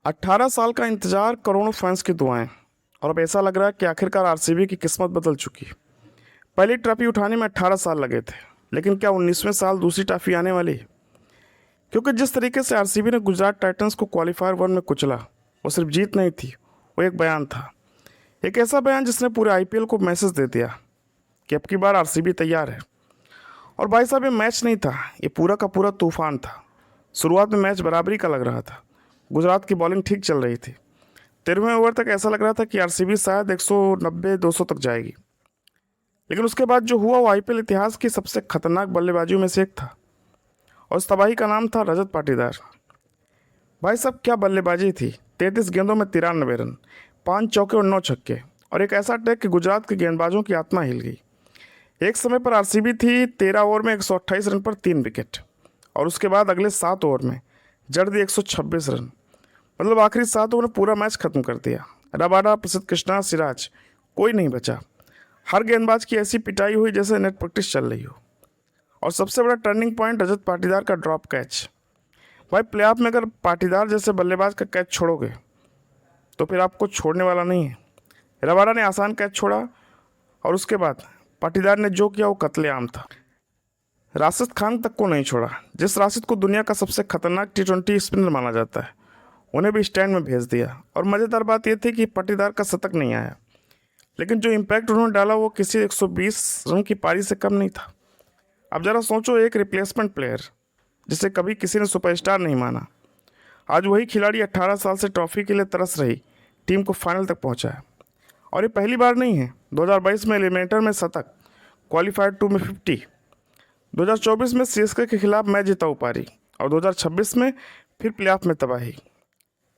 18 साल का इंतजार, करोड़ों फैंस की दुआएं, और अब ऐसा लग रहा है कि आखिरकार आरसीबी की किस्मत बदल चुकी। पहली ट्रॉफी उठाने में 18 साल लगे थे, लेकिन क्या 19वें साल दूसरी ट्रॉफी आने वाली है? क्योंकि जिस तरीके से आरसीबी ने गुजरात टाइटंस को क्वालिफायर वन में कुचला, वो सिर्फ जीत नहीं थी, वो एक बयान था। एक ऐसा बयान जिसने पूरे आईपीएल को मैसेज दे दिया कि अब की बार आरसीबी तैयार है। और भाई साहब, ये मैच नहीं था, ये पूरा का पूरा तूफान था। शुरुआत में मैच बराबरी का लग रहा था। गुजरात की बॉलिंग ठीक चल रही थी। 13वें ओवर तक ऐसा लग रहा था कि आरसीबी शायद 190-200 तक जाएगी। लेकिन उसके बाद जो हुआ वो आईपीएल इतिहास की सबसे खतरनाक बल्लेबाजियों में से एक था, और उस तबाही का नाम था रजत पाटीदार। भाई साहब, क्या बल्लेबाजी थी! 33 गेंदों में 93 रन, 5 चौके और 9 छक्के, और एक ऐसा अटैक कि गुजरात के गेंदबाजों की आत्मा हिल गई। एक समय पर आरसीबी थी 13 ओवर में 128 रन पर 3 विकेट, और उसके बाद अगले 7 ओवर में जड़ दी 126 रन। मतलब आखिरी 7 ओवर में पूरा मैच खत्म कर दिया। रबाडा, प्रसिद्ध कृष्णा, सिराज, कोई नहीं बचा। हर गेंदबाज की ऐसी पिटाई हुई जैसे नेट प्रैक्टिस चल रही हो। और सबसे बड़ा टर्निंग पॉइंट रजत पाटीदार का ड्रॉप कैच। भाई, प्लेऑफ में अगर पाटीदार जैसे बल्लेबाज का कैच छोड़ोगे तो फिर आपको छोड़ने वाला नहीं है। रबाडा ने आसान कैच छोड़ा, और उसके बाद पाटीदार ने जो किया वो कत्लेआम था। राशिद खान तक को नहीं छोड़ा। जिस राशिद को दुनिया का सबसे खतरनाक टी20 स्पिनर माना जाता है, उन्हें भी स्टैंड में भेज दिया। और मज़ेदार बात यह थी कि पाटीदार का शतक नहीं आया, लेकिन जो इम्पैक्ट उन्होंने डाला वो किसी 120 रन की पारी से कम नहीं था। अब ज़रा सोचो, एक रिप्लेसमेंट प्लेयर जिसे कभी किसी ने सुपरस्टार नहीं माना, आज वही खिलाड़ी 18 साल से ट्रॉफी के लिए तरस रही टीम को फाइनल तक पहुंचाया। और ये पहली बार नहीं है। 2022 में एलिमिनेटर में शतक, क्वालिफायर 2 में 50, 2024 में सीएसके के खिलाफ मैच जिताऊ पारी, और 2026 में फिर प्लेऑफ में तबाही।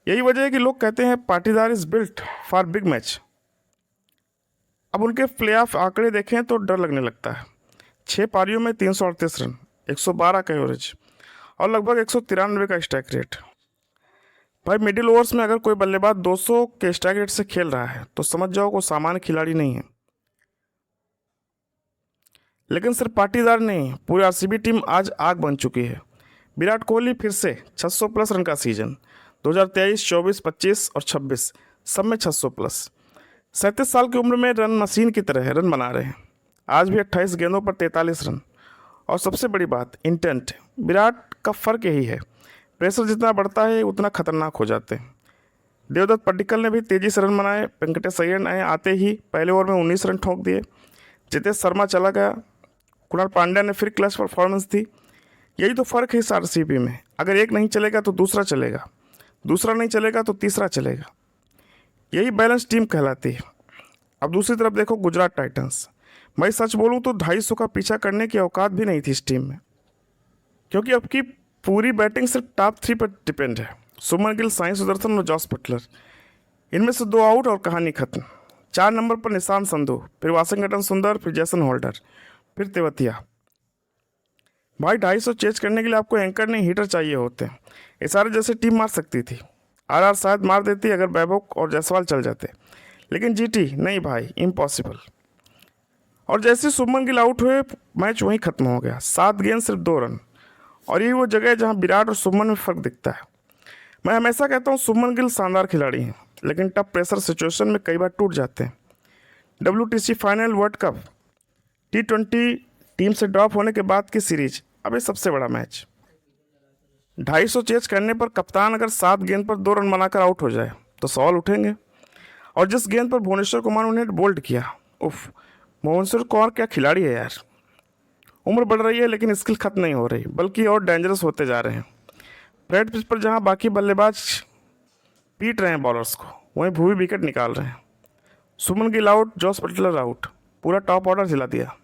यही वजह है कि लोग कहते हैं Patidar is built for big match. अब उनके प्लेऑफ आंकड़े देखें तो डर लगने लगता है। 6 पारियों में 338 रन, 112 का एवरेज, और लगभग 193 का स्ट्राइक रेट। भाई, मिडिल ओवर्स में अगर कोई बल्लेबाज 200 के स्ट्राइक रेट से खेल रहा है तो समझ जाओ वो सामान्य खिलाड़ी नहीं है। लेकिन सिर्फ पाटीदार नहीं, पूरी आरसीबी टीम आज आग बन चुकी है। विराट कोहली फिर से 600 प्लस रन का सीजन, 2023, 24, 25 और 26 सब में 600 प्लस। 37 साल की उम्र में रन मशीन की तरह रन बना रहे हैं। आज भी 28 गेंदों पर 43 रन। और सबसे बड़ी बात, इंटेंट। विराट का फ़र्क यही है, प्रेशर जितना बढ़ता है उतना खतरनाक हो जाते हैं। देवदत्त पड्डीकल ने भी तेज़ी से रन बनाए। वेंकटेश अय्यर ने आते ही पहले ओवर में 19 रन ठोक दिए। जितेश शर्मा चला गया। कुणाल पांड्या ने फिर क्लच परफॉर्मेंस दी। यही तो फ़र्क है इस आरसीबी में। अगर एक नहीं चलेगा तो दूसरा चलेगा, दूसरा नहीं चलेगा तो तीसरा चलेगा। यही बैलेंस टीम कहलाती है। अब दूसरी तरफ देखो गुजरात टाइटंस। मैं सच बोलूं तो 250 का पीछा करने की औकात भी नहीं थी इस टीम में, क्योंकि अब की पूरी बैटिंग सिर्फ टॉप 3 पर डिपेंड है। सुमन गिल, साई सुदर्शन और जॉस बटलर, इनमें से 2 आउट और कहानी खत्म। 4 नंबर पर निशांत संधू, फिर वाशिंगटन सुंदर, फिर जैसन होल्डर, फिर तेवतिया। भाई, 250 चेज करने के लिए आपको एंकर नहीं हीटर चाहिए होते हैं। ये सारे जैसे टीम मार सकती थी। आरआर शायद मार देती अगर वैभव और जायसवाल चल जाते, लेकिन जीटी नहीं भाई, इम्पॉसिबल। और जैसे शुभमन गिल आउट हुए, मैच वहीं खत्म हो गया। 7 गेंद सिर्फ 2 रन। और यही वो जगह है जहां विराट और शुभमन में फ़र्क दिखता है। मैं हमेशा कहता हूं शुभमन गिल शानदार खिलाड़ी हैं, लेकिन टफ प्रेशर सिचुएशन में कई बार टूट जाते हैं। WTC final, world cup, T20 team से ड्रॉप होने के बाद की सीरीज, अब ये सबसे बड़ा मैच। 250 चेज करने पर कप्तान अगर 7 गेंद पर 2 रन बनाकर आउट हो जाए तो सवाल उठेंगे। और जिस गेंद पर भुवनेश्वर कुमार ने बोल्ड किया, उफ, भुवनेश्वर कुमार क्या खिलाड़ी है यार। उम्र बढ़ रही है लेकिन स्किल खत्म नहीं हो रही, बल्कि और डेंजरस होते जा रहे हैं। रेड पिच पर जहां बाकी बल्लेबाज पीट रहे हैं बॉलर्स को, वहीं भुवी विकेट निकाल रहे हैं। Shubman Gill out, Jos Buttler out, पूरा टॉप ऑर्डर हिला दिया।